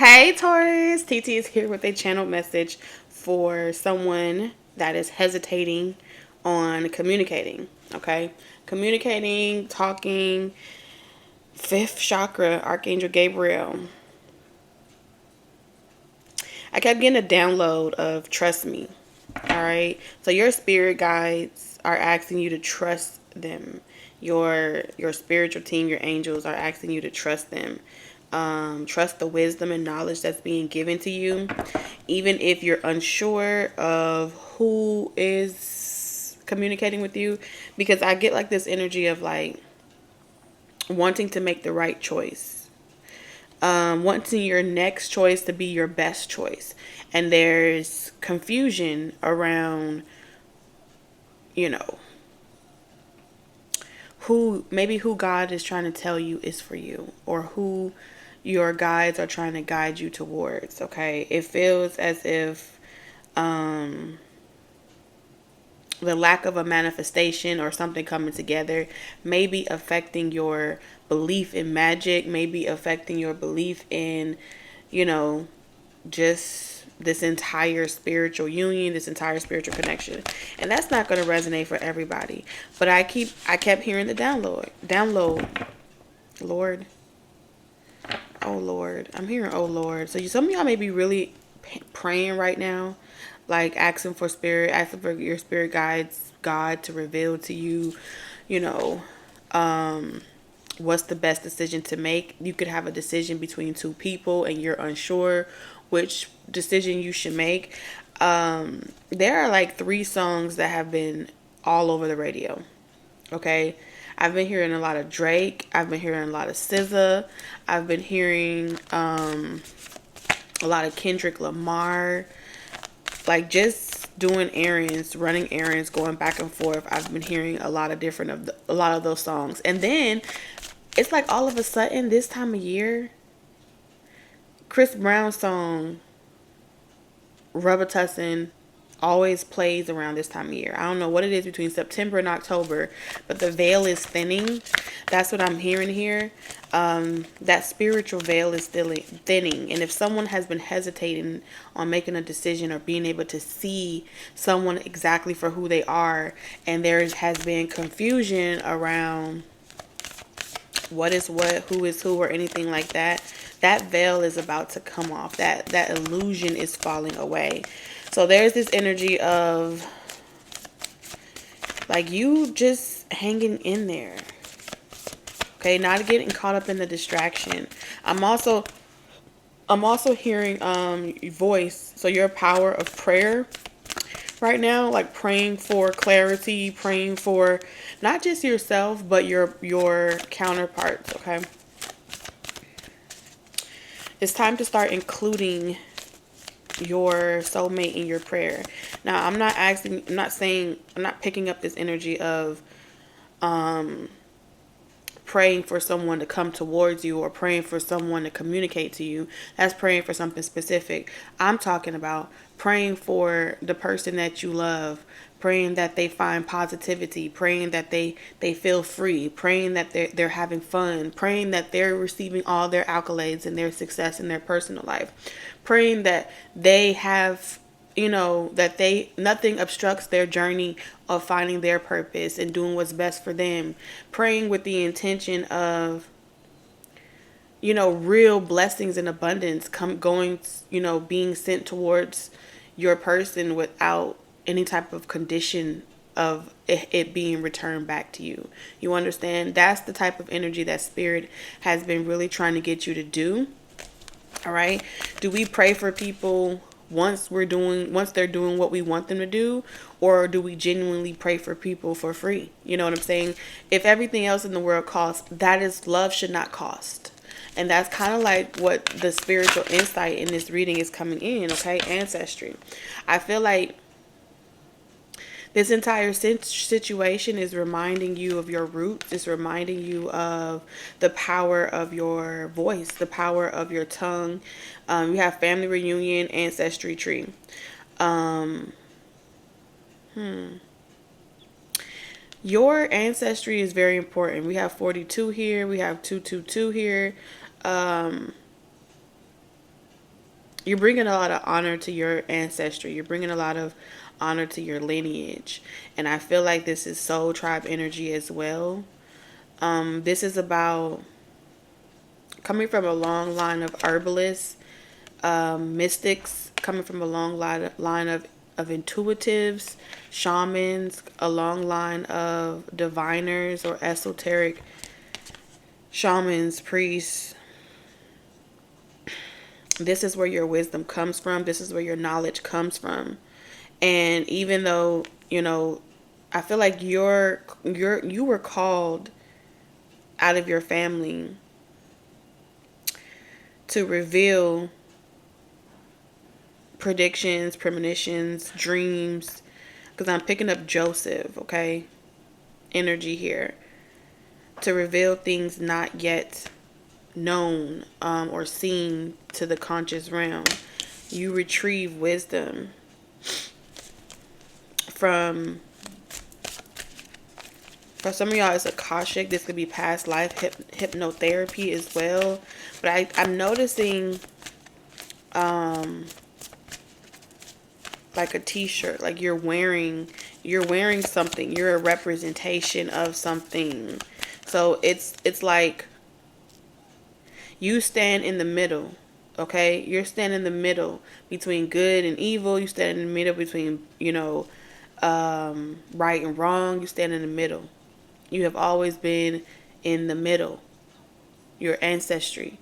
Hey Taurus, TT is here with a channel message for someone that is hesitating on communicating. Okay, communicating, talking. Fifth chakra, Archangel Gabriel. I kept getting a download of trust me. All right, so your spirit guides are asking you to trust them. Your spiritual team, your angels are asking you to trust them. Trust the wisdom and knowledge that's being given to you, even if you're unsure of who is communicating with you, because I get like this energy of like wanting to make the right choice, wanting your next choice to be your best choice, and there's confusion around, you know, who God is trying to tell you is for you, or who your guides are trying to guide you towards. Okay, it feels as if the lack of a manifestation or something coming together may be affecting your belief in magic, may be affecting your belief in, you know, just this entire spiritual union, this entire spiritual connection. And that's not going to resonate for everybody. But I kept hearing the download. Lord. Oh Lord. I'm hearing oh Lord. So some of y'all may be really praying right now, like asking for your spirit guides, God to reveal to you, you know, what's the best decision to make. You could have a decision between two people and you're unsure which decision you should make. There are like 3 songs that have been all over the radio. Okay. I've been hearing a lot of Drake. I've been hearing a lot of SZA. I've been hearing a lot of Kendrick Lamar. Like just doing errands, running errands, going back and forth. I've been hearing a lot of a lot of those songs. And then it's like all of a sudden this time of year, Chris Brown's song Robitussin always plays around this time of year. I don't know what it is between September and October, but the veil is thinning. That's what I'm hearing here. That spiritual veil is still thinning. And if someone has been hesitating on making a decision or being able to see someone exactly for who they are, and there has been confusion around what is what, who is who, or anything like that, that veil is about to come off. That illusion is falling away. So there's this energy of like you just hanging in there. Okay, not getting caught up in the distraction. I'm also hearing your voice. So your power of prayer right now, like praying for clarity, praying for not just yourself but your counterparts. Okay, it's time to start including your soulmate in your prayer. Now, I'm not picking up this energy of praying for someone to come towards you or praying for someone to communicate to you. That's praying for something specific. I'm talking about praying for the person that you love, praying that they find positivity, praying that they feel free, praying that they're having fun, praying that they're receiving all their accolades and their success in their personal life, praying that they have, that nothing obstructs their journey of finding their purpose and doing what's best for them, praying with the intention of, real blessings and abundance being sent towards your person without any type of condition of it being returned back to you. You understand? That's the type of energy that spirit has been really trying to get you to do. All right. Do we pray for people once they're doing what we want them to do, or do we genuinely pray for people for free? You know what I'm saying? If everything else in the world costs, that is, love should not cost. And that's kind of like what the spiritual insight in this reading is coming in. Okay, ancestry. I feel like this entire situation is reminding you of your roots. It's reminding you of the power of your voice, the power of your tongue. You have family reunion, ancestry tree. Your ancestry is very important. We have 42 here. We have 222 here. you're bringing a lot of honor to your ancestry. You're bringing a lot of honor to your lineage. And I feel like this is soul tribe energy as well. This is about coming from a long line of herbalists, mystics, coming from a long line of intuitives, shamans, a long line of diviners or esoteric shamans, priests. This is where your wisdom comes from. This is where your knowledge comes from. And even though, you know, I feel like you were called out of your family to reveal predictions, premonitions, dreams, because I'm picking up Joseph, okay? Energy here. To reveal things not yet known or seen to the conscious realm. You retrieve wisdom from, for some of y'all, it's Akashic. This could be past life hypnotherapy as well. But I'm noticing like a t-shirt, like you're wearing something. You're a representation of something. So it's like you stand in the middle, okay? You're standing in the middle between good and evil. You stand in the middle between, you know, right and wrong. You stand in the middle. You have always been in the middle. Your ancestry.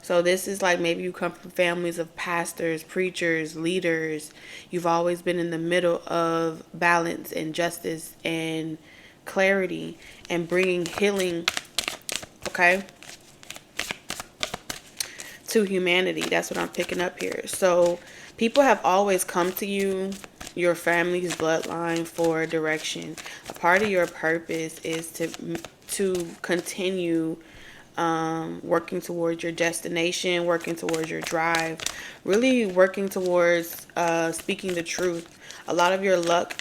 So this is like maybe you come from families of pastors, preachers, leaders. You've always been in the middle of balance and justice and clarity and bringing healing, okay, to humanity. That's what I'm picking up here. So people have always come to you, your family's bloodline, for direction. A part of your purpose is to continue working towards your destination, working towards your drive, really working towards speaking the truth. A lot of your luck,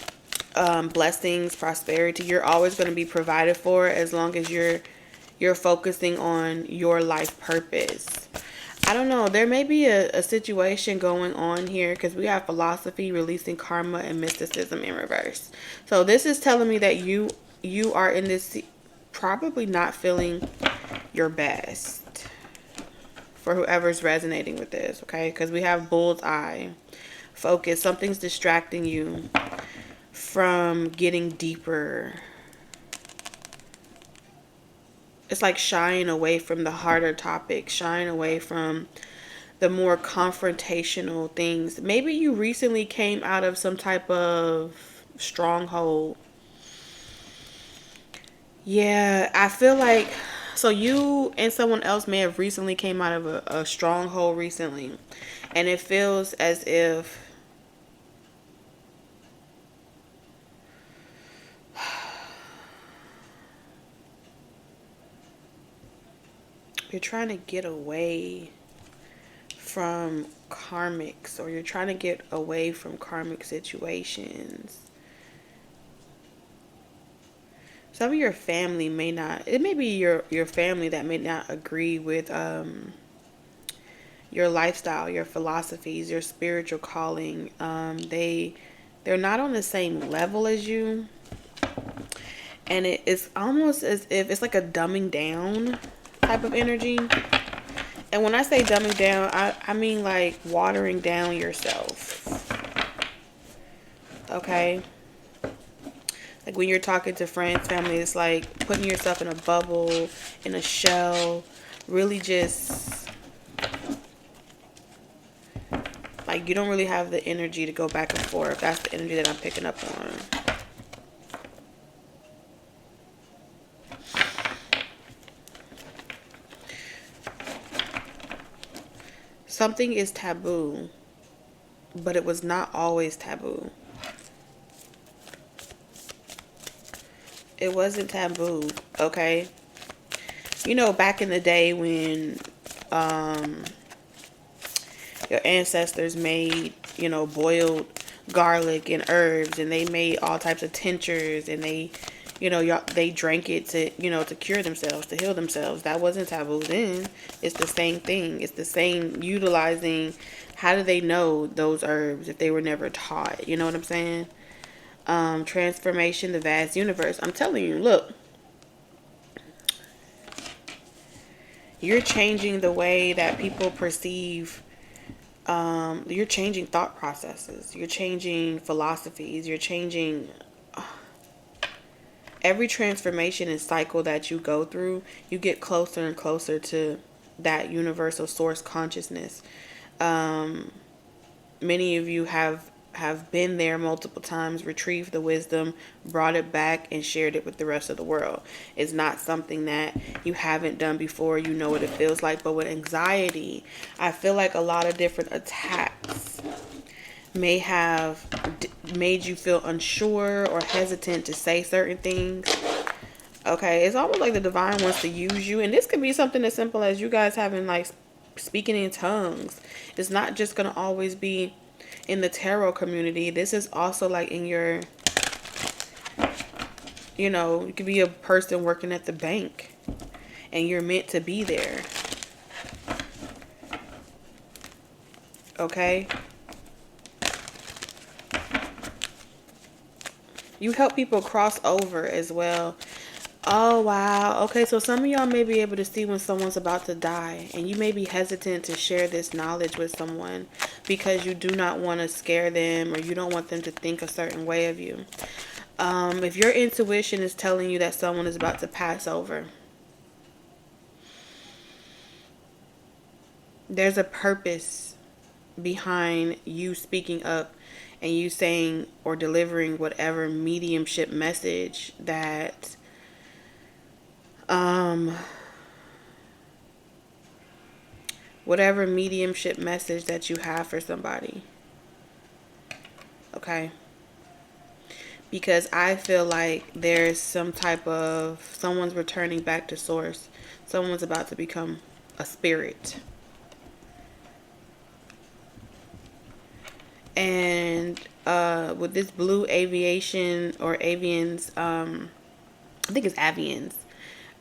blessings, prosperity, you're always going to be provided for as long as you're focusing on your life purpose. I don't know. There may be a situation going on here because we have philosophy, releasing karma, and mysticism in reverse. So this is telling me that you are in this probably not feeling your best, for whoever's resonating with this, okay? Because we have bullseye, focus. Something's distracting you from getting deeper. It's like shying away from the harder topics, shying away from the more confrontational things. Maybe you recently came out of some type of stronghold. Yeah, I feel like, so you and someone else may have recently came out of a stronghold recently. And it feels as if you're trying to get away from karmics, or you're trying to get away from karmic situations. Some of your family may not, it may be your family that may not agree with your lifestyle, your philosophies, your spiritual calling. They're not on the same level as you. And it's almost as if it's like a dumbing down type of energy. And when I say dumbing down, I mean like watering down yourself. Okay? Like when you're talking to friends, family, it's like putting yourself in a bubble, in a shell, really just like you don't really have the energy to go back and forth. That's the energy that I'm picking up on. Something is taboo, but it was not always taboo. It wasn't taboo, okay? You know, back in the day when your ancestors made, you know, boiled garlic and herbs, and they made all types of tinctures, and they, y'all, they drank it to, to cure themselves, to heal themselves. That wasn't taboo then. It's the same thing. It's the same utilizing. How do they know those herbs if they were never taught? You know what I'm saying? Transformation, the vast universe. I'm telling you, look, you're changing the way that people perceive. You're changing thought processes. You're changing philosophies. You're changing every transformation and cycle that you go through. You get closer and closer to that universal source consciousness. Many of you have been there multiple times, retrieved the wisdom, brought it back, and shared it with the rest of the world. It's not something that you haven't done before. You know what it feels like. But with anxiety, I feel like a lot of different attacks may have made you feel unsure or hesitant to say certain things. Okay, it's almost like the divine wants to use you. And this could be something as simple as you guys having like speaking in tongues. It's not just going to always be in the tarot community. This is also like in your, you could be a person working at the bank and you're meant to be there. Okay? You help people cross over as well. Oh, wow. Okay, so some of y'all may be able to see when someone's about to die, and you may be hesitant to share this knowledge with someone because you do not want to scare them, or you don't want them to think a certain way of you. If your intuition is telling you that someone is about to pass over, there's a purpose behind you speaking up and you saying or delivering whatever mediumship message that whatever mediumship message that you have for somebody. Okay? Because I feel like there's some type of, someone's returning back to source. Someone's about to become a spirit. And with this blue aviation or avians, I think it's avians.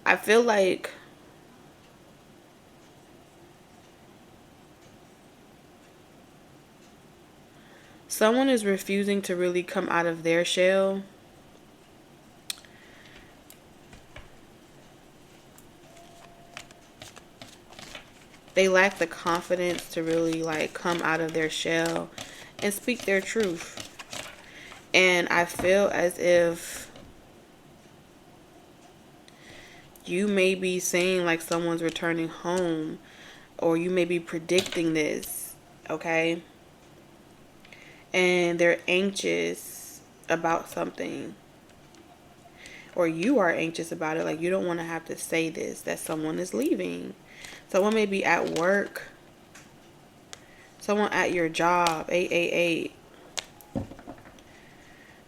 I feel like someone is refusing to really come out of their shell. They lack the confidence to really like come out of their shell and speak their truth. And I feel as if you may be saying like someone's returning home, or you may be predicting this, okay? And they're anxious about something, or you are anxious about it. Like you don't want to have to say this, that someone is leaving. Someone may be at work, someone at your job, 888.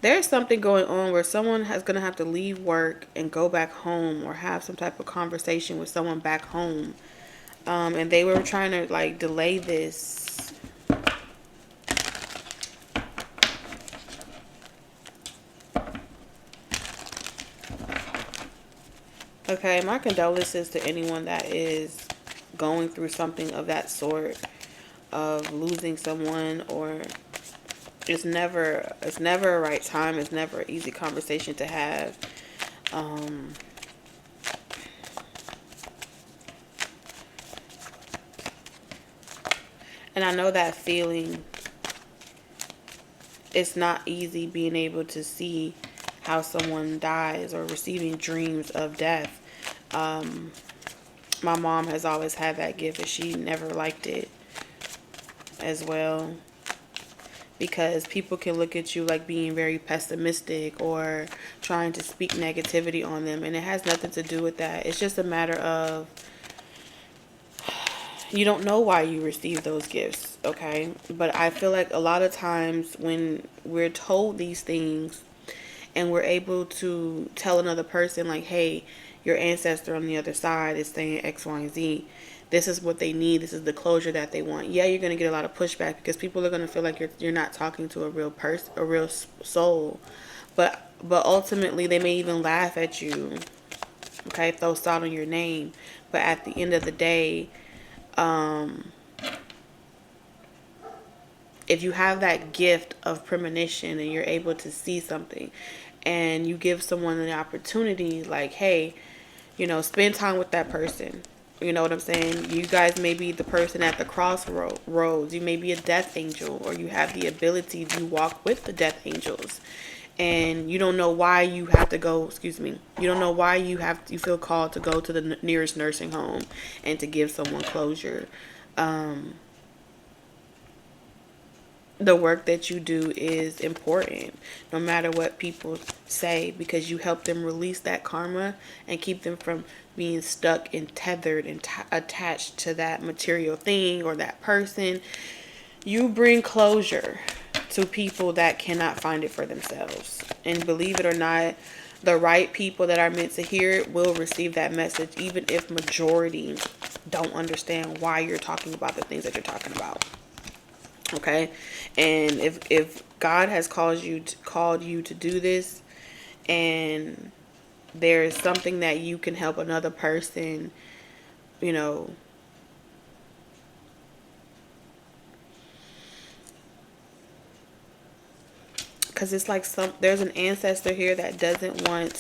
There's something going on where someone is going to have to leave work and go back home, or have some type of conversation with someone back home. And they were trying to like delay this. Okay, my condolences to anyone that is going through something of that sort, of losing someone, or it's never a right time. It's never an easy conversation to have. And I know that feeling. It's not easy being able to see how someone dies or receiving dreams of death. My mom has always had that gift, and she never liked it as well. Because people can look at you like being very pessimistic or trying to speak negativity on them. And it has nothing to do with that. It's just a matter of you don't know why you receive those gifts, okay? But I feel like a lot of times when we're told these things and we're able to tell another person like, hey, your ancestor on the other side is saying X, Y, and Z. This is what they need. This is the closure that they want. Yeah, you're going to get a lot of pushback because people are going to feel like you're not talking to a real person, a real soul. But But ultimately, they may even laugh at you, okay, throw salt on your name. But at the end of the day, if you have that gift of premonition and you're able to see something, and you give someone an opportunity, like, hey, spend time with that person. You know what I'm saying? You guys may be the person at the crossroads. You may be a death angel, or you have the ability to walk with the death angels. And you don't know why you have to go, excuse me, you don't know why you feel called to go to the nearest nursing home and to give someone closure. The work that you do is important, no matter what people say, because you help them release that karma and keep them from being stuck and tethered and attached to that material thing or that person. You bring closure to people that cannot find it for themselves. And believe it or not, the right people that are meant to hear it will receive that message, even if majority don't understand why you're talking about the things that you're talking about. Okay, and if God has called you to do this, and there is something that you can help another person, you know, because it's like there's an ancestor here that doesn't want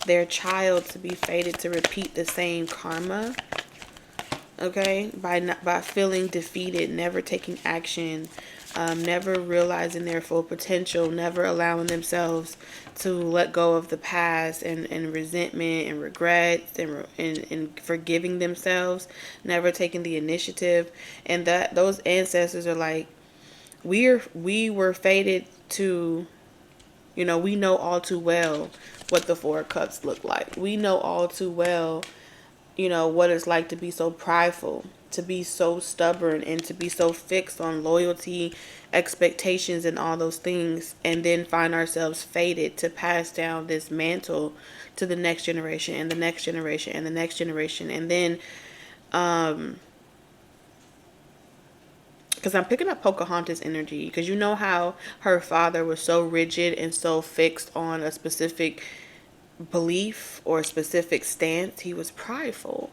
their child to be fated to repeat the same karma. Okay, by feeling defeated, never taking action, never realizing their full potential, never allowing themselves to let go of the past and resentment and regrets and forgiving themselves, never taking the initiative. And that those ancestors are like, we were fated to, we know all too well what the Four of Cups look like. We know all too well, what it's like to be so prideful, to be so stubborn, and to be so fixed on loyalty, expectations, and all those things, and then find ourselves fated to pass down this mantle to the next generation and the next generation and the next generation. And then, because I'm picking up Pocahontas energy, because you know how her father was so rigid and so fixed on a specific belief or a specific stance. He was prideful.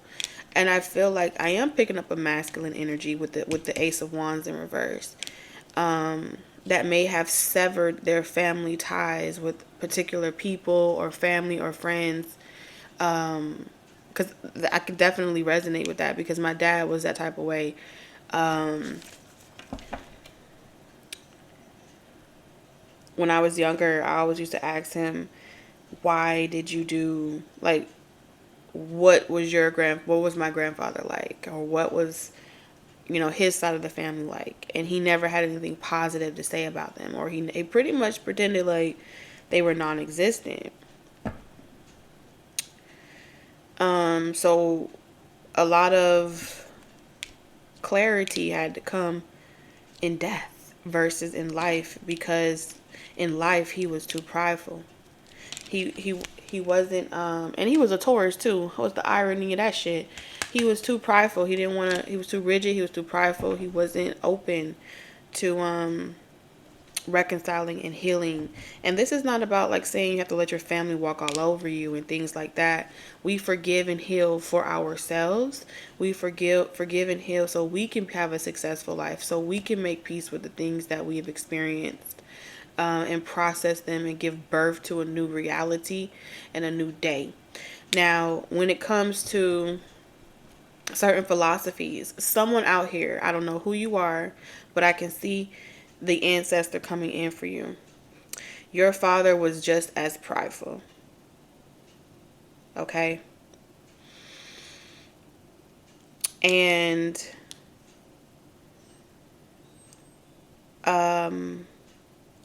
And I feel like I am picking up a masculine energy with the Ace of Wands in reverse, that may have severed their family ties with particular people or family or friends, because I could definitely resonate with that, because my dad was that type of way. When I was younger, I always used to ask him, why did you do, like, what was my grandfather like, or what was, his side of the family like? And he never had anything positive to say about them, or he pretty much pretended like they were non-existent. So a lot of clarity had to come in death versus in life, because in life he was too prideful. He wasn't, and he was a Taurus too. What's the irony of that shit? He was too prideful. He didn't want to, he was too rigid. He was too prideful. He wasn't open to, reconciling and healing. And this is not about like saying you have to let your family walk all over you and things like that. We forgive and heal for ourselves. We forgive and heal so we can have a successful life, so we can make peace with the things that we have experienced, and process them and give birth to a new reality and a new day. Now, when it comes to certain philosophies, someone out here, I don't know who you are, but I can see the ancestor coming in for you. Your father was just as prideful. Okay? And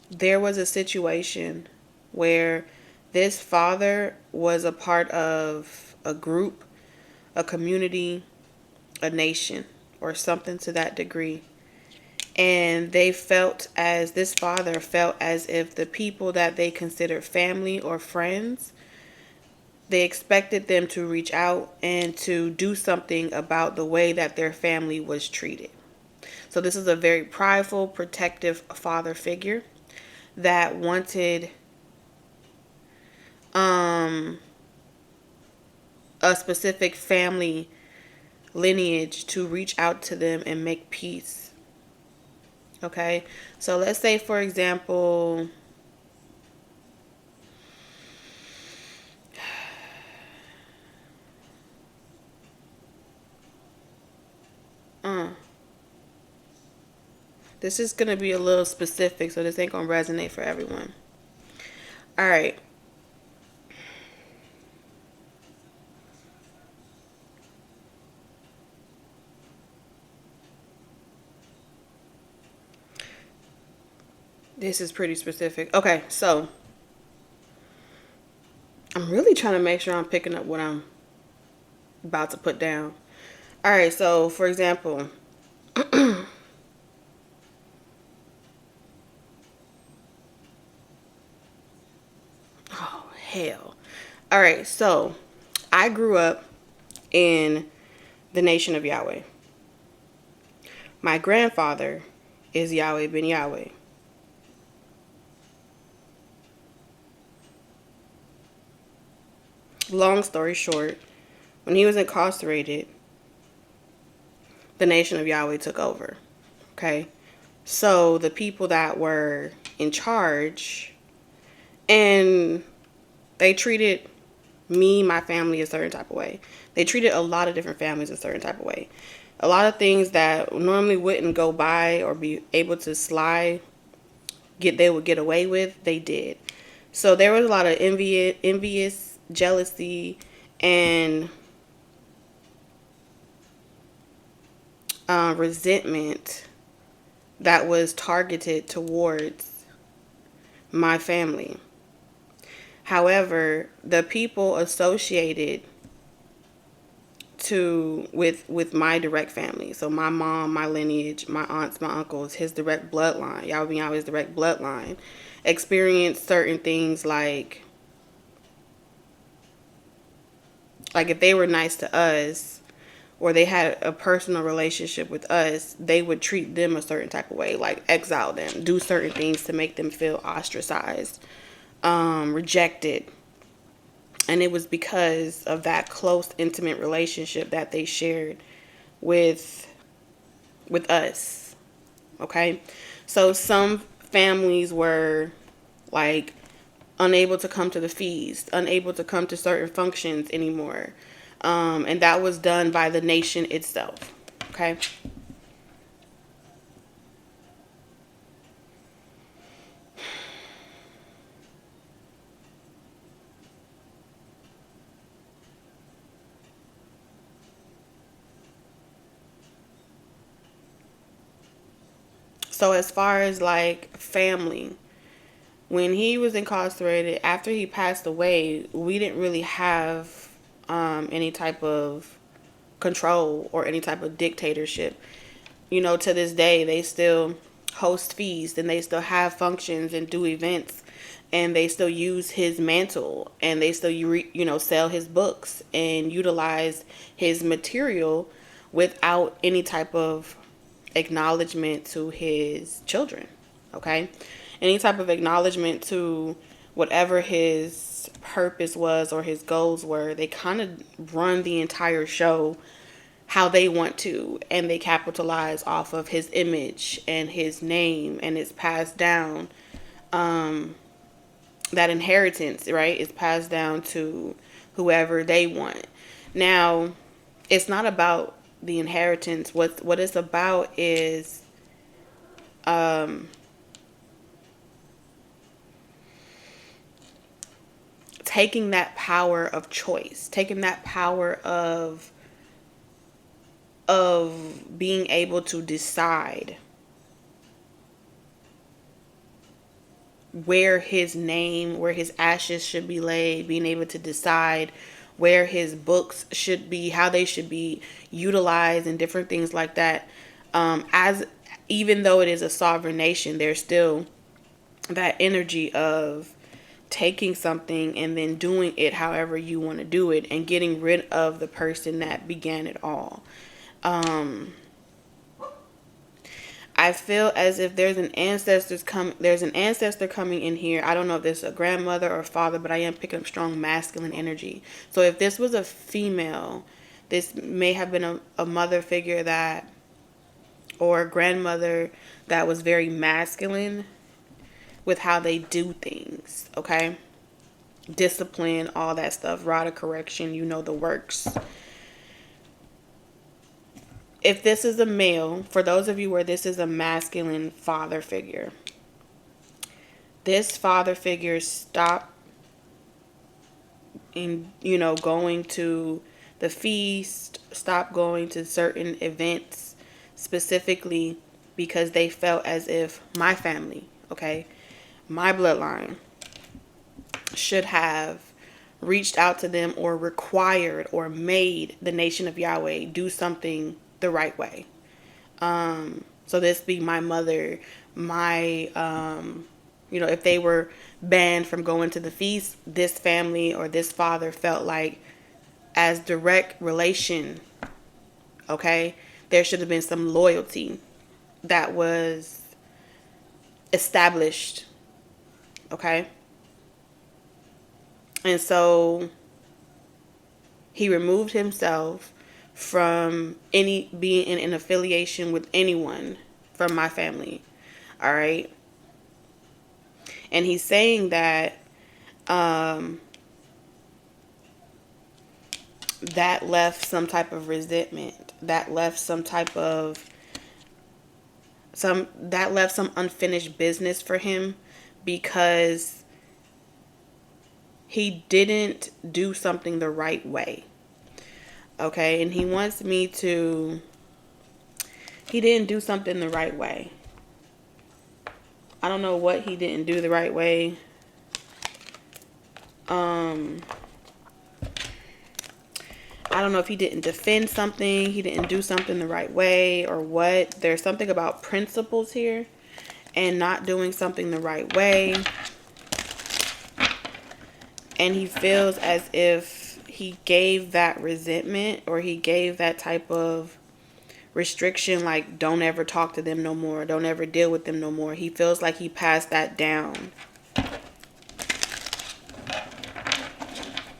there was a situation where this father was a part of a group, a community, a nation, or something to that degree. And this father felt as if the people that they considered family or friends, they expected them to reach out and to do something about the way that their family was treated. So this is a very prideful, protective father figure that wanted um a specific family lineage to reach out to them and make peace. Okay, so let's say, for example, this is gonna be a little specific, so this ain't gonna resonate for everyone. All right. This is pretty specific. Okay, so I'm really trying to make sure I'm picking up what I'm about to put down. All right, so for example, oh, hell. All right, so I grew up in the nation of Yahweh. My grandfather is Yahweh ben Yahweh. Long story short, when he was incarcerated, the nation of Yahweh took over. Okay? So the people that were in charge, and they treated me, my family, a certain type of way. They treated a lot of different families a certain type of way. A lot of things that normally wouldn't go by or be able to slide, they would get away with, they did. So there was a lot of envious jealousy, and resentment that was targeted towards my family. However, the people associated with my direct family, so my mom, my lineage, my aunts, my uncles, his direct bloodline, Yahweh's direct bloodline, experienced certain things like if they were nice to us, or they had a personal relationship with us, they would treat them a certain type of way, like exile them, do certain things to make them feel ostracized, rejected. And it was because of that close, intimate relationship that they shared with us. Okay? So some families were like unable to come to the feast, unable to come to certain functions anymore. And that was done by the nation itself. Okay? So as far as like family, when he was incarcerated, after he passed away, we didn't really have any type of control or any type of dictatorship. You know, to this day, they still host feasts, and they still have functions and do events, and they still use his mantle, and they still, sell his books and utilize his material without any type of acknowledgement to his children. Okay? Any type of acknowledgement to whatever his purpose was or his goals were. They kind of run the entire show how they want to, and they capitalize off of his image and his name, and it's passed down. That inheritance, right, is passed down to whoever they want. Now, it's not about the inheritance. What it's about is taking that power of choice, taking that power of being able to decide where his name, where his ashes should be laid, being able to decide where his books should be, how they should be utilized, and different things like that. As even though it is a sovereign nation, there's still that energy of taking something and then doing it however you want to do it, and getting rid of the person that began it all. I feel as if there's an ancestor coming in here. I don't know if this is a grandmother or a father, but I am picking up strong masculine energy. So if this was a female, this may have been a mother figure that, or a grandmother that was very masculine with how they do things, okay? Discipline, all that stuff, rod of correction, you know the works. If this is a male, for those of you where this is a masculine father figure, this father figure stopped in, going to the feast, stop going to certain events specifically because they felt as if my family, okay, my bloodline should have reached out to them or required or made the nation of Yahweh do something the right way. So this be my mother, my, if they were banned from going to the feast, this family or this father felt like as direct relation, okay, there should have been some loyalty that was established, okay? And so he removed himself from any being in an affiliation with anyone from my family. All right. And he's saying that that left some type of resentment, that left some unfinished business for him because he didn't do something the right way. Okay, and he wants me to, he didn't do something the right way. I don't know what he didn't do the right way. I don't know if he didn't defend something, he didn't do something the right way, or what. There's something about principles here and not doing something the right way. And he feels as if he gave that resentment or he gave that type of restriction, like don't ever talk to them no more, don't ever deal with them no more. He feels like he passed that down.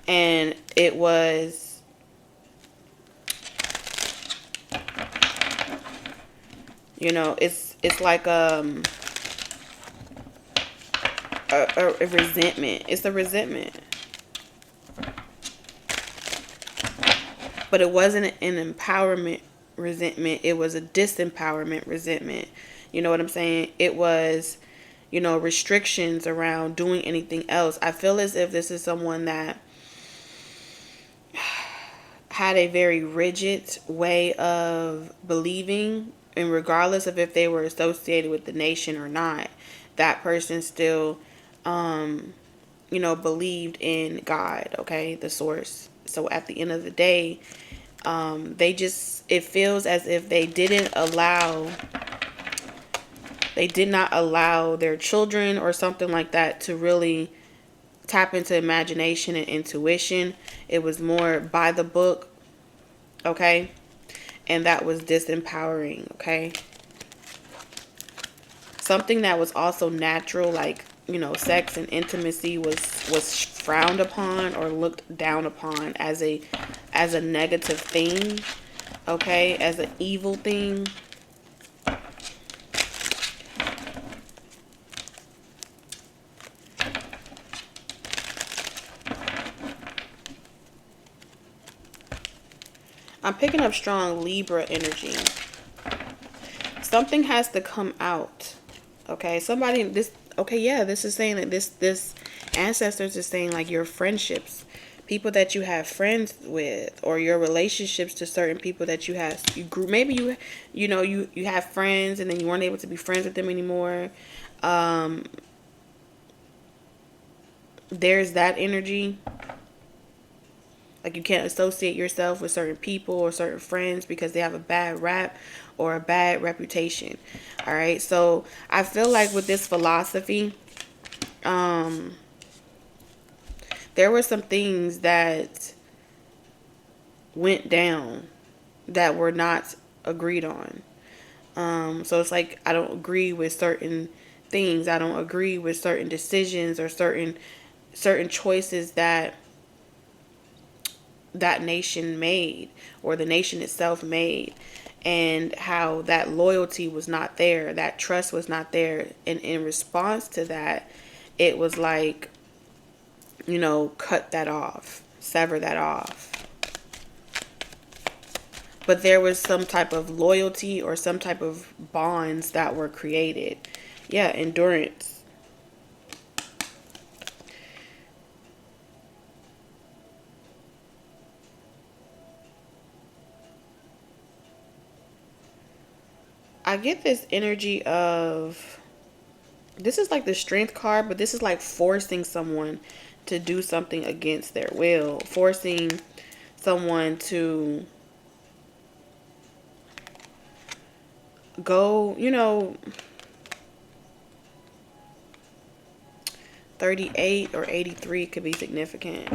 And it was it's like a resentment. It's a resentment. But it wasn't an empowerment resentment. It was a disempowerment resentment. You know what I'm saying? It was, restrictions around doing anything else. I feel as if this is someone that had a very rigid way of believing, and regardless of if they were associated with the nation or not, that person still, believed in God, okay, the source. So at the end of the day, it feels as if they did not allow their children or something like that to really tap into imagination and intuition. It was more by the book, okay? And that was disempowering, okay? Something that was also natural, like, sex and intimacy was frowned upon or looked down upon as a negative thing, okay? As an evil thing. I'm picking up strong Libra energy. Something has to come out. Okay, this is saying that this ancestors is saying like your friendships, people that you have friends with, or your relationships to certain people that you have, maybe you have friends and then you weren't able to be friends with them anymore. There's that energy. Like you can't associate yourself with certain people or certain friends because they have a bad rap or a bad reputation. All right. So I feel like with this philosophy, there were some things that went down that were not agreed on. So it's like I don't agree with certain things. I don't agree with certain decisions or certain choices that that nation made, or the nation itself made, and how that loyalty was not there, that trust was not there. And in response to that, it was like, cut that off, sever that off. But there was some type of loyalty or some type of bonds that were created. Yeah, endurance. I get this energy of, this is like the strength card, but this is like forcing someone to do something against their will, forcing someone to go, 38 or 83 could be significant.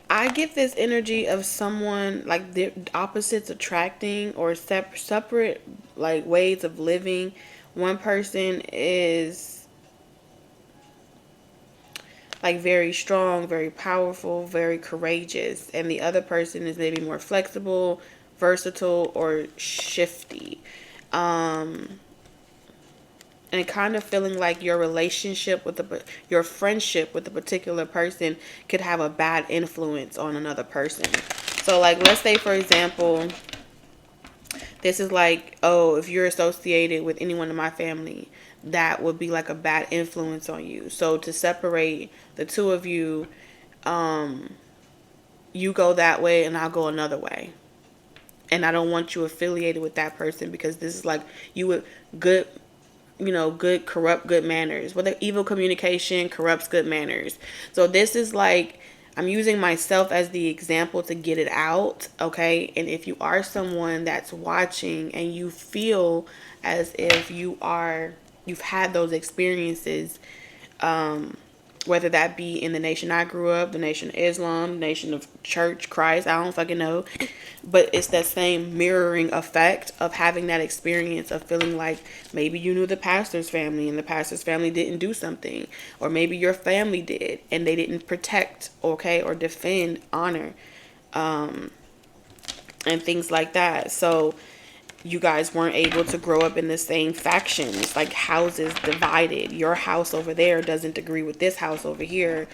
I get this energy of someone like the opposites attracting, or separate like ways of living. One person is like very strong, very powerful, very courageous, and the other person is maybe more flexible, versatile, or shifty. And kind of feeling like your relationship with your friendship with a particular person could have a bad influence on another person. So like, let's say for example, this is like, oh, if you're associated with anyone in my family, that would be like a bad influence on you. So to separate the two of you, you go that way and I'll go another way. And I don't want you affiliated with that person, because this is like, you would good, good corrupt good manners. Whether evil communication corrupts good manners. So this is like, I'm using myself as the example to get it out, okay? And if you are someone that's watching and you feel as if you've had those experiences, whether that be in the nation I grew up, the nation of Islam, the nation of Church, Christ, I don't fucking know. But it's that same mirroring effect of having that experience of feeling like maybe you knew the pastor's family and the pastor's family didn't do something. Or maybe your family did and they didn't protect, okay, or defend honor, and things like that. So you guys weren't able to grow up in the same factions, like houses divided. Your house over there doesn't agree with this house over here.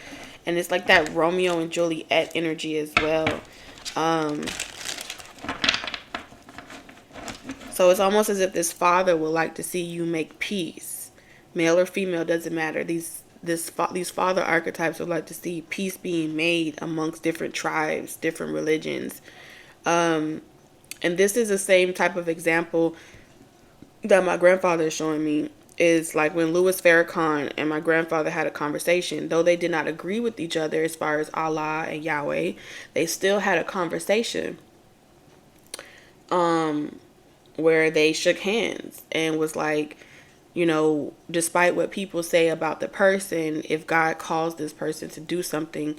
And it's like that Romeo and Juliet energy as well. So it's almost as if this father would like to see you make peace. Male or female, doesn't matter. These father archetypes would like to see peace being made amongst different tribes, different religions. And this is the same type of example that my grandfather is showing me. Is like when Louis Farrakhan and my grandfather had a conversation. Though they did not agree with each other as far as Allah and Yahweh, they still had a conversation where they shook hands and was like, despite what people say about the person, if God calls this person to do something,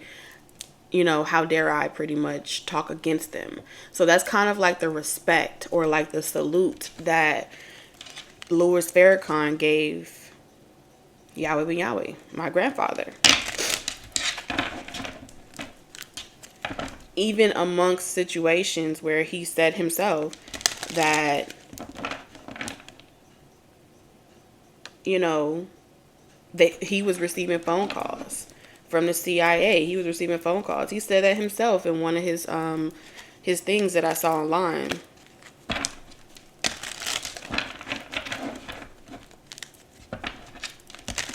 how dare I pretty much talk against them. So that's kind of like the respect, or like the salute that Louis Farrakhan gave Yahweh ben Yahweh, my grandfather. Even amongst situations where he said himself that, he was receiving phone calls from the CIA. He was receiving phone calls. He said that himself in one of his things that I saw online.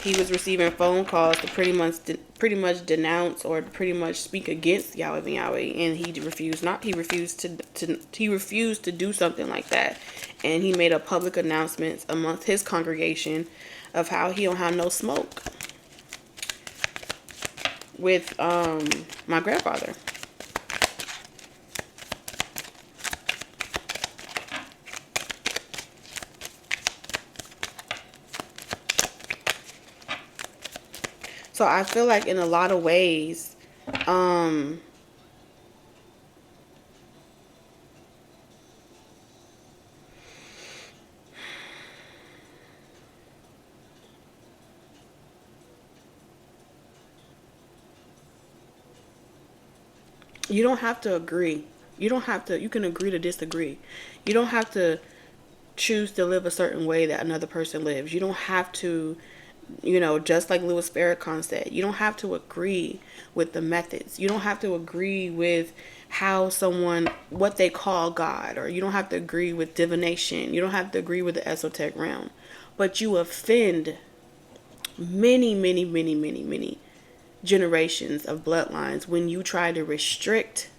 He was receiving phone calls to pretty much denounce or pretty much speak against Yahweh ben Yahweh, and he refused to do something like that. And he made a public announcement amongst his congregation of how he don't have no smoke with my grandfather. So I feel like in a lot of ways, You don't have to agree. You can agree to disagree. You don't have to choose to live a certain way that another person lives. You don't have to, just like Louis Farrakhan said, you don't have to agree with the methods. You don't have to agree with how someone, what they call God, or you don't have to agree with divination. You don't have to agree with the esoteric realm. But you offend many, many, many, many, many generations of bloodlines when you try to restrict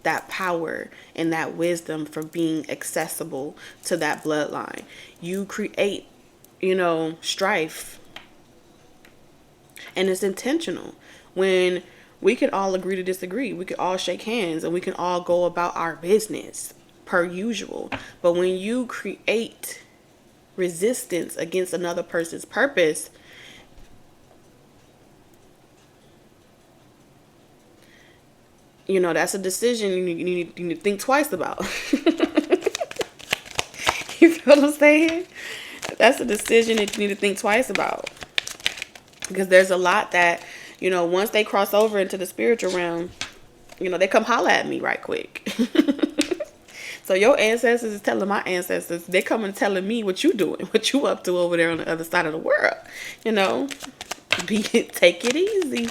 that power and that wisdom from being accessible to that bloodline. You create, strife. And it's intentional. When we can all agree to disagree, we can all shake hands and we can all go about our business per usual. But when you create resistance against another person's purpose, that's a decision you need to think twice about. You feel what I'm saying? That's a decision that you need to think twice about. Because there's a lot that, once they cross over into the spiritual realm, they come holler at me right quick. So your ancestors is telling my ancestors, they come and telling me what you doing, what you up to over there on the other side of the world. Take it easy.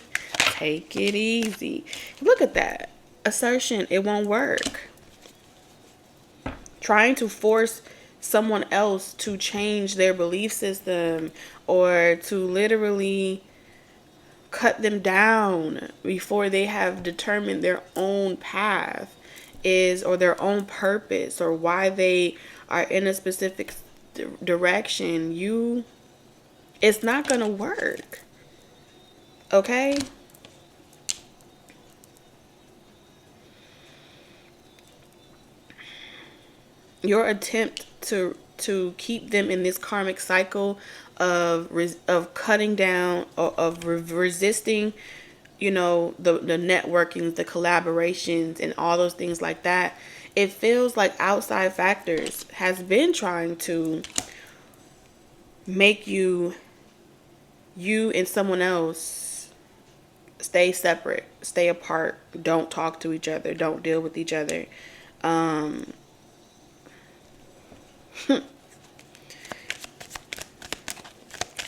Take it easy. Look at that. Assertion. It won't work. Trying to force someone else to change their belief system or to literally cut them down before they have determined their own path or their own purpose or why they are in a specific direction, it's not gonna work. Okay? Your attempt to keep them in this karmic cycle of cutting down, of resisting, the networking, the collaborations, and all those things like that. It feels like outside factors has been trying to make you and someone else stay separate, stay apart, don't talk to each other, don't deal with each other.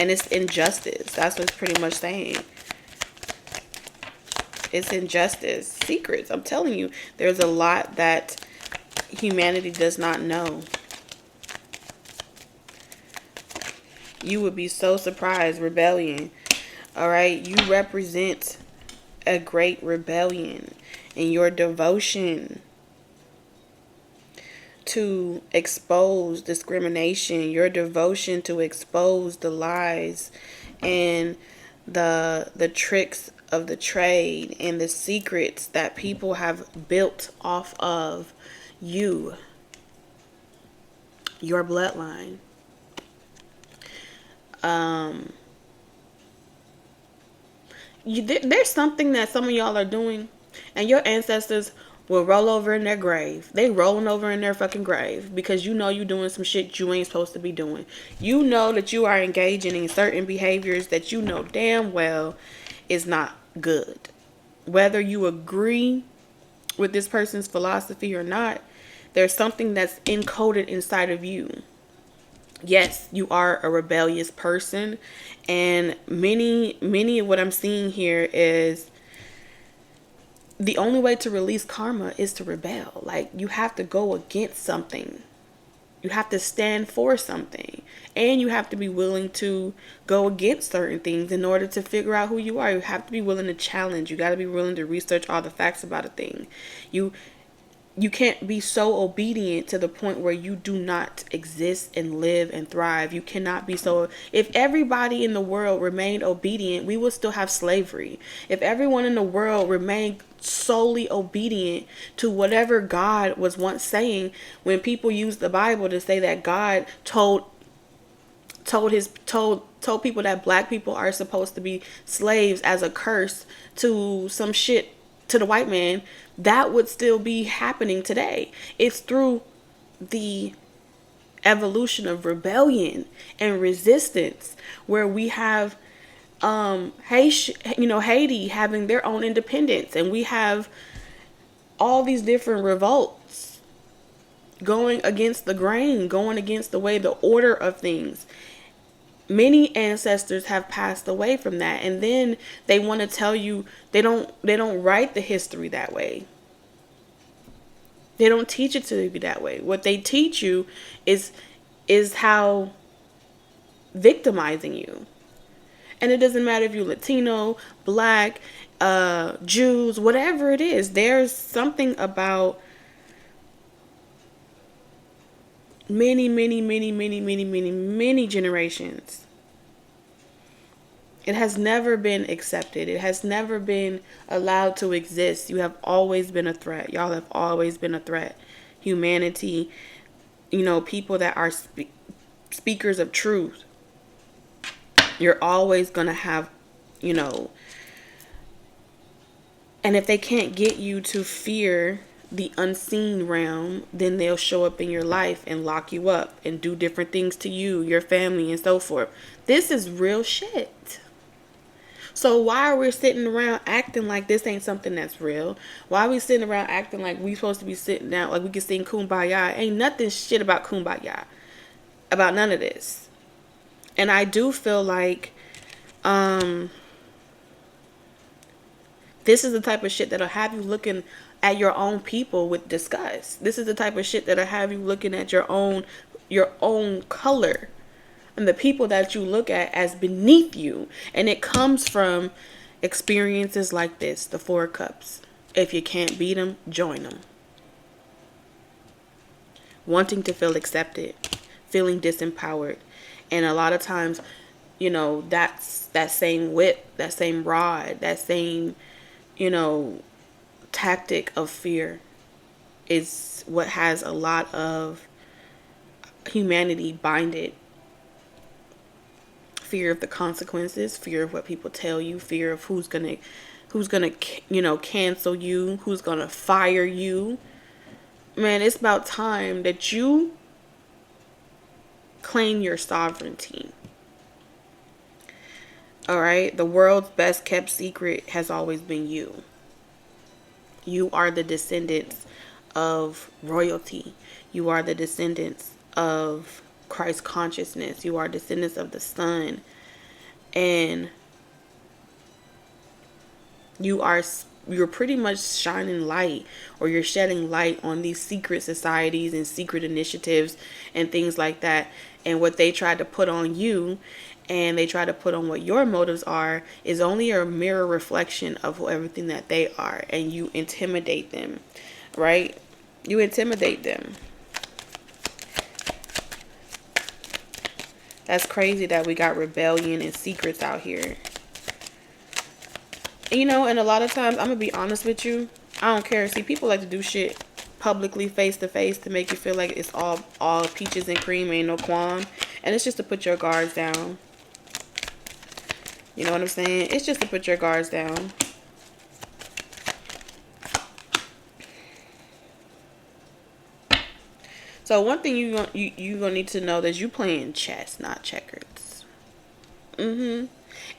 And it's injustice. That's what it's pretty much saying. It's injustice. Secrets. I'm telling you, there's a lot that humanity does not know. You would be so surprised. Rebellion. All right. You represent a great rebellion in your devotion to expose discrimination, your devotion to expose the lies and the tricks of the trade and the secrets that people have built off of your bloodline. There's something that some of y'all are doing, and your ancestors will roll over in their grave. They rolling over in their fucking grave because you doing some shit you ain't supposed to be doing. You know that you are engaging in certain behaviors that you know damn well is not good. Whether you agree with this person's philosophy or not, there's something that's encoded inside of you. Yes, you are a rebellious person, and many of what I'm seeing here is the only way to release karma is to rebel. Like, you have to go against something. You have to stand for something. And you have to be willing to go against certain things in order to figure out who you are. You have to be willing to challenge. You got to be willing to research all the facts about a thing. You can't be so obedient to the point where you do not exist and live and thrive. You cannot be so. If everybody in the world remained obedient, we would still have slavery. If everyone in the world remained solely obedient to whatever God was once saying, when people use the Bible to say that God told people that black people are supposed to be slaves as a curse to some shit to the white man, that would still be happening today. It's through the evolution of rebellion and resistance where we have Haiti having their own independence, and we have all these different revolts, going against the grain, going against the way, the order of things. Many ancestors have passed away from that, and then they want to tell you they don't write the history that way. They don't teach it to you that way. What they teach you is how victimizing you. And it doesn't matter if you're Latino, Black, Jews, whatever it is. There's something about many generations. It has never been accepted. It has never been allowed to exist. You have always been a threat. Y'all have always been a threat. Humanity, people that are speakers of truth. You're always going to have, and if they can't get you to fear the unseen realm, then they'll show up in your life and lock you up and do different things to you, your family, and so forth. This is real shit. So why are we sitting around acting like this ain't something that's real? Why are we sitting around acting like we supposed to be sitting down, like we can sing Kumbaya? Ain't nothing shit about Kumbaya, about none of this. And I do feel like this is the type of shit that'll have you looking at your own people with disgust. This is the type of shit that'll have you looking at your own color and the people that you look at as beneath you. And it comes from experiences like this, the Four of Cups. If you can't beat them, join them. Wanting to feel accepted, feeling disempowered. And a lot of times, that's that same whip, that same rod, that same, tactic of fear is what has a lot of humanity binded. Fear of the consequences, fear of what people tell you, fear of who's gonna cancel you, who's gonna fire you. Man, it's about time that you claim your sovereignty. All right, the world's best kept secret has always been you. You are the descendants of royalty. You are the descendants of Christ consciousness. You are descendants of the sun. And you're pretty much shining light, or you're shedding light on these secret societies and secret initiatives and things like that. And what they try to put on you, and they try to put on what your motives are, is only a mirror reflection of everything that they are. And you intimidate them, right? You intimidate them. That's crazy that we got rebellion and secrets out here. And a lot of times, I'm going to be honest with you, I don't care. See, people like to do shit publicly, face to face, to make you feel like it's all peaches and cream, ain't no qualm. And it's just to put your guards down. You know what I'm saying? It's just to put your guards down. So one thing you gonna need to know that you playing chess, not checkers. And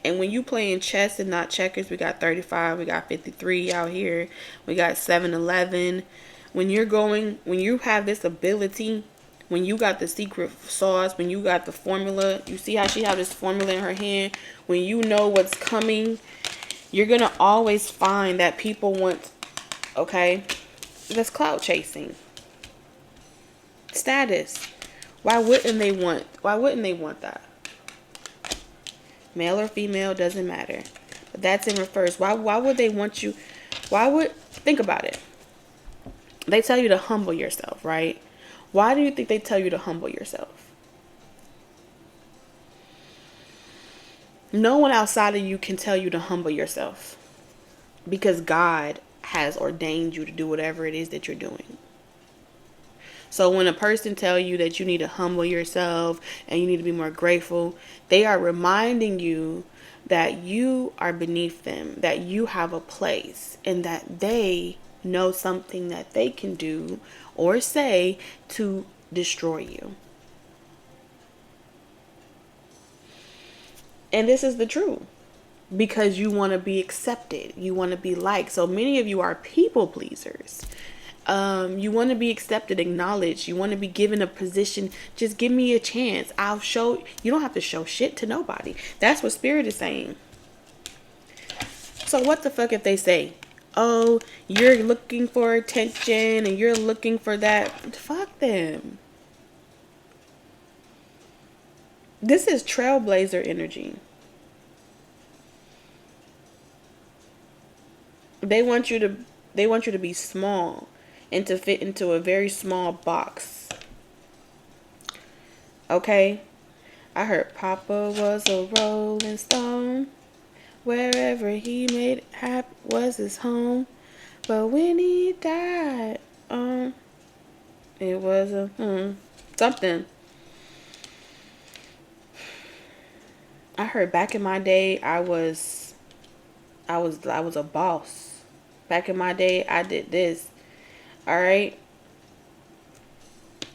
when you playing chess and not checkers, we got 35, we got 53 out here, we got 7-11. When you have this ability, when you got the secret sauce, when you got the formula, you see how she have this formula in her hand. When you know what's coming, you're gonna always find that people want, okay, that's clout chasing. Status. Why wouldn't they want that? Male or female, doesn't matter. But that's in reverse. Why would they want you? Think about it. They tell you to humble yourself, right? Why do you think they tell you to humble yourself? No one outside of you can tell you to humble yourself, because God has ordained you to do whatever it is that you're doing. So when a person tells you that you need to humble yourself and you need to be more grateful, they are reminding you that you are beneath them, that you have a place, and that they know something that they can do or say to destroy you. And this is the truth. because you want to be accepted. You want to be liked. So many of you are people pleasers. You want to be accepted, acknowledged. You want to be given a position. Just give me a chance. I'll show. You don't have to show shit to nobody. That's what Spirit is saying. So what the fuck if they say, oh, you're looking for attention and you're looking for that? Fuck them. This is trailblazer energy. They want you to be small and to fit into a very small box. Okay? I heard Papa was a rolling stone. Wherever he made happen was his home. But when he died, it was a something. I heard back in my day I was a boss. Back in my day I did this. Alright?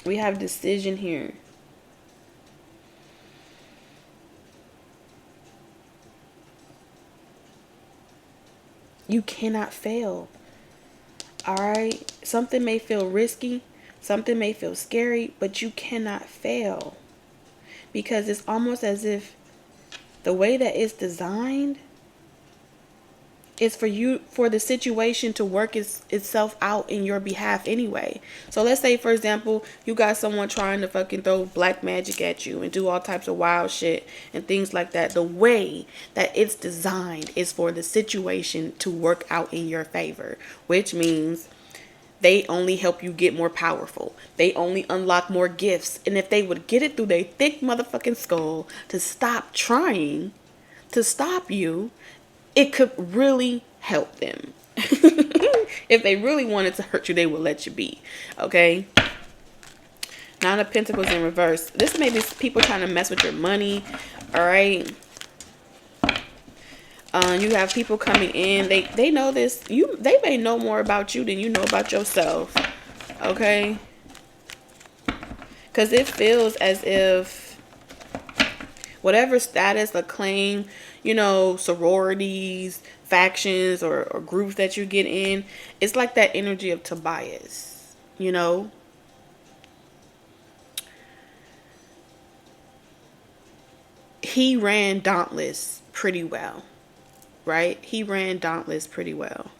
We have decision here. You cannot fail. Alright? Something may feel risky. Something may feel scary. But you cannot fail. Because it's almost as if the way that it's designed is for the situation to work itself out in your behalf anyway. So let's say, for example, you got someone trying to fucking throw black magic at you and do all types of wild shit and things like that. The way that it's designed is for the situation to work out in your favor, which means they only help you get more powerful. They only unlock more gifts. And if they would get it through their thick motherfucking skull to stop trying to stop you, it could really help them. If they really wanted to hurt you, they would let you be. Okay? Nine of Pentacles in reverse. This may be people trying to mess with your money. Alright? You have people coming in. They know this. They may know more about you than you know about yourself. Okay? Because it feels as if whatever status, acclaim, sororities, factions, or groups that you get in, it's like that energy of Tobias, He ran Dauntless pretty well, right? He ran Dauntless pretty well.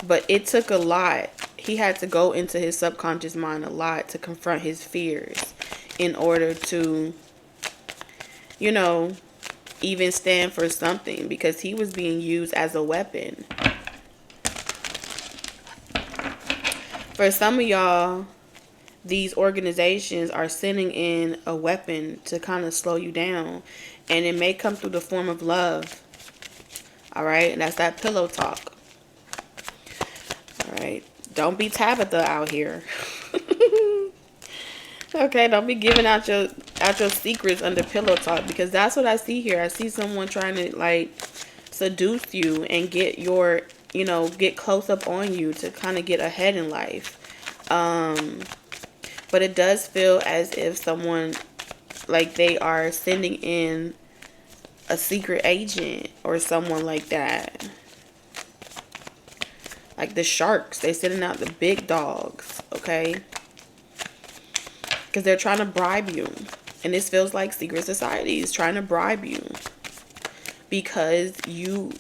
But it took a lot. He had to go into his subconscious mind a lot to confront his fears in order to, even stand for something, because he was being used as a weapon. For some of y'all, these organizations are sending in a weapon to kind of slow you down, and it may come through the form of love. All right, and that's that pillow talk. All right, don't be Tabitha out here. Okay, don't be giving out your secrets under pillow talk, because that's what I see here. I see someone trying to seduce you and get your, get close up on you to kind of get ahead in life. But it does feel as if someone, they are sending in a secret agent or someone like that. Like the sharks, they sending out the big dogs, okay? Because they're trying to bribe you. And this feels like secret society is trying to bribe you. Because you're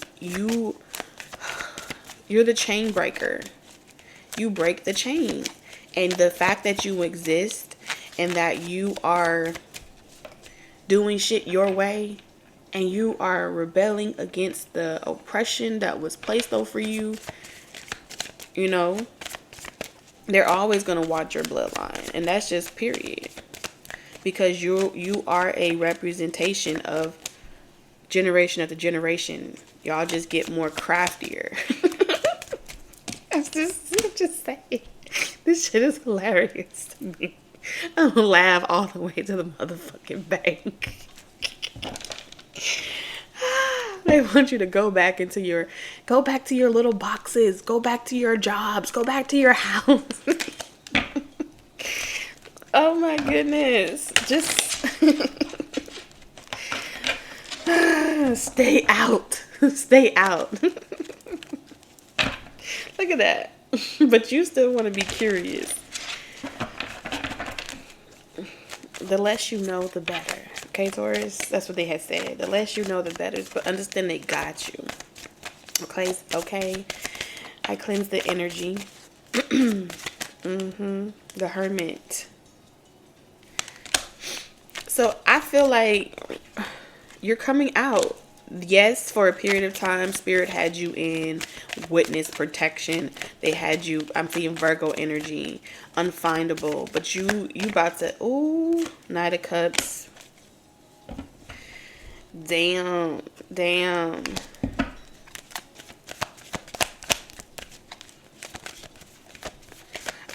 the chain breaker. You break the chain. And the fact that you exist and that you are doing shit your way and you are rebelling against the oppression that was placed over you, they're always going to watch your bloodline. And that's just period. Because you are a representation of generation after generation. Y'all just get more craftier. I'm just saying. This shit is hilarious to me. I'm gonna laugh all the way to the motherfucking bank. They want you to go back to your little boxes, go back to your jobs, go back to your house. Oh my goodness. Just stay out. Stay out. Look at that. But you still want to be curious. The less you know, the better. Okay, Taurus? That's what they had said. The less you know, the better. But understand they got you. Okay? Okay? I cleanse the energy. The Hermit. So I feel like you're coming out. Yes, for a period of time, Spirit had you in witness protection. They had you, I'm seeing Virgo energy, unfindable. But you about to, ooh, Knight of Cups. Damn.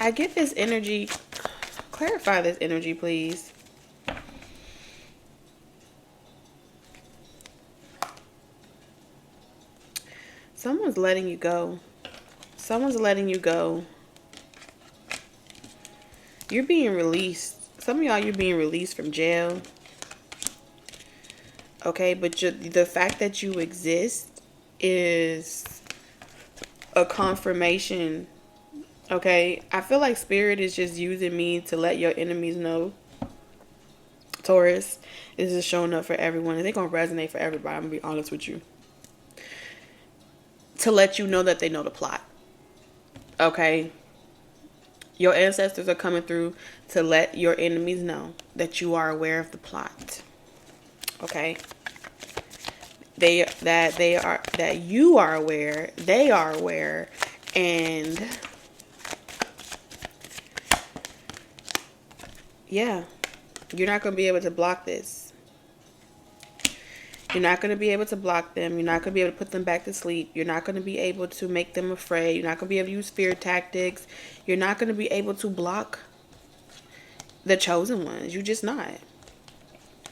I get this energy. Clarify this energy, please. Someone's letting you go. Someone's letting you go. You're being released. Some of y'all, you're being released from jail. Okay, but the fact that you exist is a confirmation. Okay, I feel like Spirit is just using me to let your enemies know. Taurus, this is showing up for everyone. They're going to resonate for everybody. I'm going to be honest with you. To let you know that they know the plot. Okay? Your ancestors are coming through to let your enemies know that you are aware of the plot. Okay? That you are aware, they are aware, and yeah, you're not going to be able to block this. You're not going to be able to block them. You're not going to be able to put them back to sleep. You're not going to be able to make them afraid. You're not going to be able to use fear tactics. You're not going to be able to block the chosen ones. You're just not.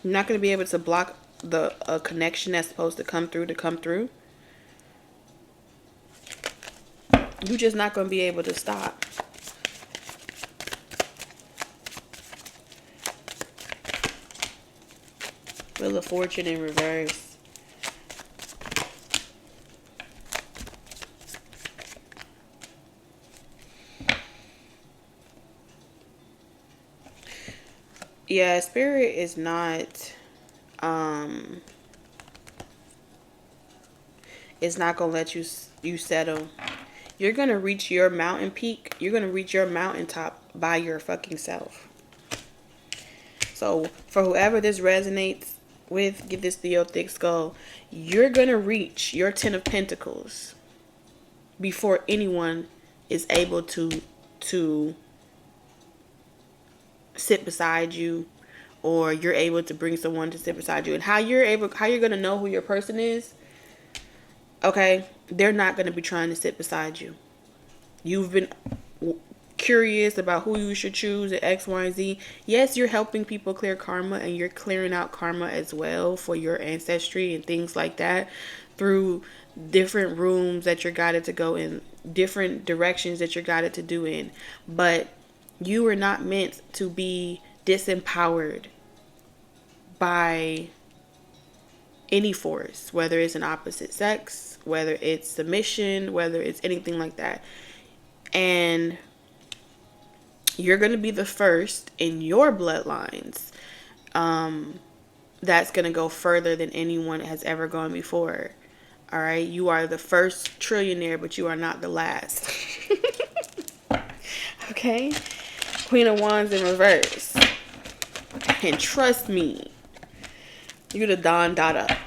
You're not going to be able to block a connection that's supposed to come through. You're just not going to be able to stop. Wheel of Fortune in reverse. Yeah, Spirit is not, it's not going to let you settle. You're going to reach your mountain peak. You're going to reach your mountaintop by your fucking self. So for whoever this resonates with, give this to your thick skull. You're going to reach your 10 of Pentacles before anyone is able to sit beside you, or you're able to bring someone to sit beside you. And how you're going to know who your person is, okay, they're not going to be trying to sit beside you. You've been curious about who you should choose at X, Y, and Z. Yes, you're helping people clear karma, and you're clearing out karma as well for your ancestry and things like that through different rooms that you're guided to go in, different directions that you're guided to do in. But you were not meant to be disempowered by any force, whether it's an opposite sex, whether it's submission, whether it's anything like that. And you're going to be the first in your bloodlines that's going to go further than anyone has ever gone before. All right? You are the first trillionaire, but you are not the last. Okay? Queen of Wands in reverse. And trust me, you're the Don Dada.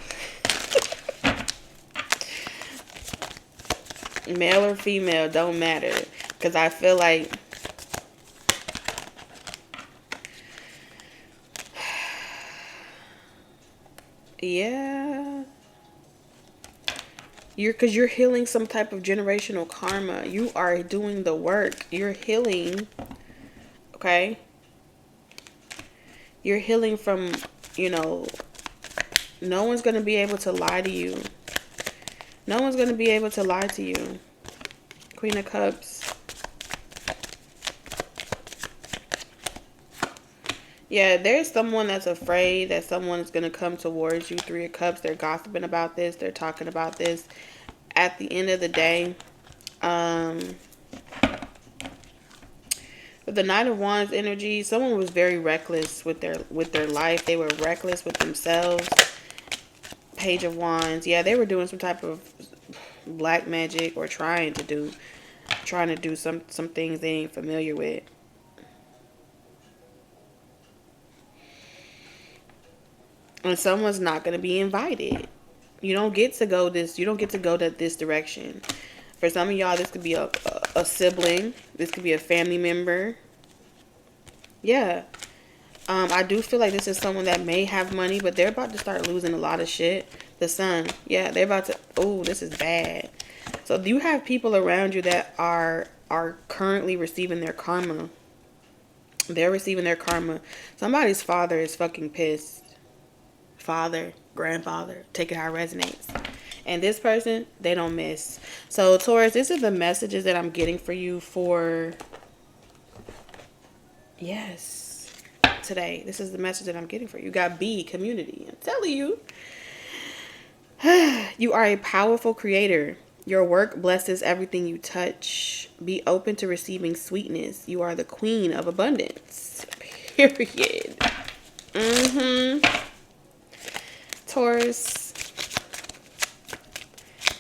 Male or female, don't matter. Because I feel like yeah, because you're healing some type of generational karma. You are doing the work. You're healing. Okay, you're healing from, no one's gonna be able to lie to you. No one's gonna be able to lie to you. Queen of Cups. Yeah, there's someone that's afraid that someone is going to come towards you. Three of Cups, they're gossiping about this. They're talking about this. At the end of the day, with the Knight of Wands energy, someone was very reckless with their life. They were reckless with themselves. Page of Wands. Yeah, they were doing some type of black magic or trying to do some things they ain't familiar with. And someone's not going to be invited. You don't get to go this direction. For some of y'all, this could be a sibling. This could be a family member. Yeah. I do feel like this is someone that may have money, but they're about to start losing a lot of shit. The Sun. Yeah, they're about to... Oh, this is bad. So you have people around you that are currently receiving their karma. They're receiving their karma. Somebody's father is fucking pissed. Father, grandfather, take it how it resonates. And this person, they don't miss. So Taurus, this is the messages that I'm getting for you for, yes, today. This is the message that I'm getting for you. You got B, community. I'm telling you. You are a powerful creator. Your work blesses everything you touch. Be open to receiving sweetness. You are the queen of abundance. Period. Taurus,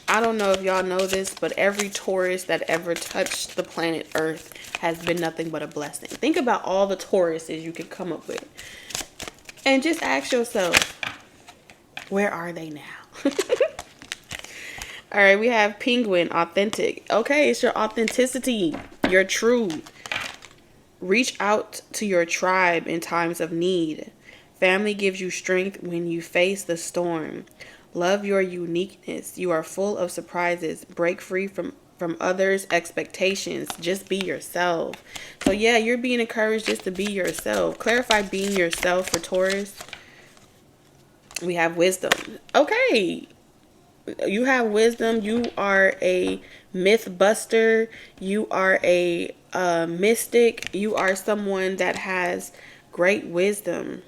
I don't know if y'all know this, but every Taurus that ever touched the planet Earth has been nothing but a blessing. Think about all the Tauruses you could come up with. And just ask yourself, where are they now? All right, we have Penguin, authentic. Okay, it's your authenticity, your truth. Reach out to your tribe in times of need. Family gives you strength when you face the storm. Love your uniqueness. You are full of surprises. Break free from others' expectations. Just be yourself. So yeah, you're being encouraged just to be yourself. Clarify being yourself for Taurus. We have wisdom. Okay. You have wisdom. You are a myth buster. You are a mystic. You are someone that has great wisdom.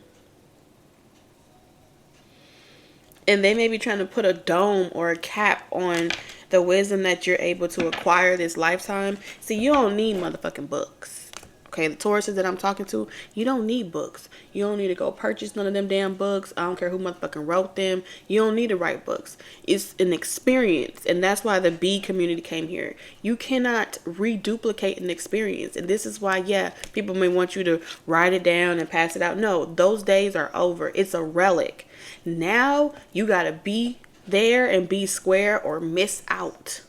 And they may be trying to put a dome or a cap on the wisdom that you're able to acquire this lifetime. See, you don't need motherfucking books. Okay, the Tauruses that I'm talking to, you don't need books. You don't need to go purchase none of them damn books. I don't care who motherfucking wrote them. You don't need to write books. It's an experience. And that's why the B community came here. You cannot reduplicate an experience. And this is why, yeah, people may want you to write it down and pass it out. No, those days are over. It's a relic. Now you gotta be there and be square or miss out.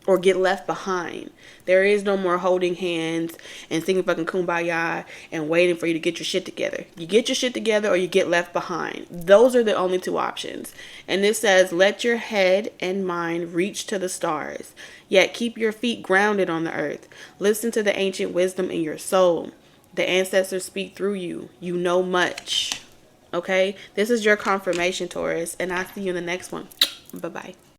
Or get left behind. There is no more holding hands and singing fucking kumbaya and waiting for you to get your shit together. You get your shit together or you get left behind. Those are the only two options. And this says, let your head and mind reach to the stars, yet keep your feet grounded on the earth. Listen to the ancient wisdom in your soul. The ancestors speak through you. You know much. Okay? This is your confirmation, Taurus. And I'll see you in the next one. Bye-bye.